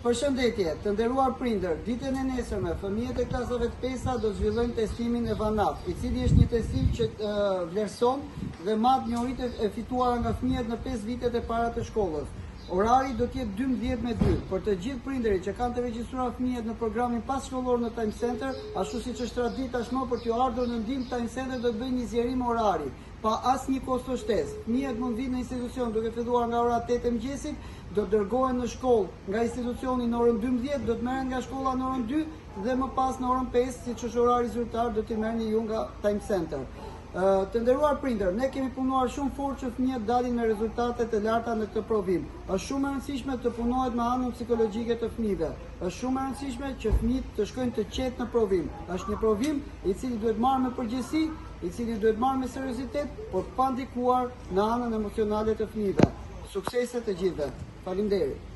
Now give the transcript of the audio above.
Përshëndetje, të nderuar prindër, ditën e nesërme, fëmijët e klasave të 5 do zhvillojnë testimin e VANAF, i cili është një testim që vlerëson dhe mat njohuritë e fituara nga fëmijët në 5 vitet e para të shkollës. Orari do të jetë 12 me 2. Për të gjithë prindërit që kanë të regjistruar fëmijët në programin passhkollor në Time Center, ashtu siç është traditë tashmë për t'ju ardhur në ndihmë, Time Center do të bëjë një zgjerim orari pa asnjë kosto shtesë. Fëmijët mund vinë në institucion duke filluar nga ora 8 e mëngjesit, do të dërgohen në shkollë nga institucioni në orën 12, do të merren nga shkolla në orën 2 dhe më pas në orën 5, siç është orari zyrtar, do t'i merrni ju nga Time Center. Të nderuar prindër, ne kemi punuar shumë fort që fëmijët dalin me rezultate të larta në këtë provim. Është shumë e rëndësishme të punohet me anën psikologjike të fëmijëve. Është shumë e rëndësishme që fëmijët të shkojnë të qetë në provim. Është një provim i cili duhet marrë me përgjegjësi, i cili duhet marrë me seriozitet, por pa ndikuar në anën emocionale të fëmijëve. Suksese të gjithëve. Faleminderit.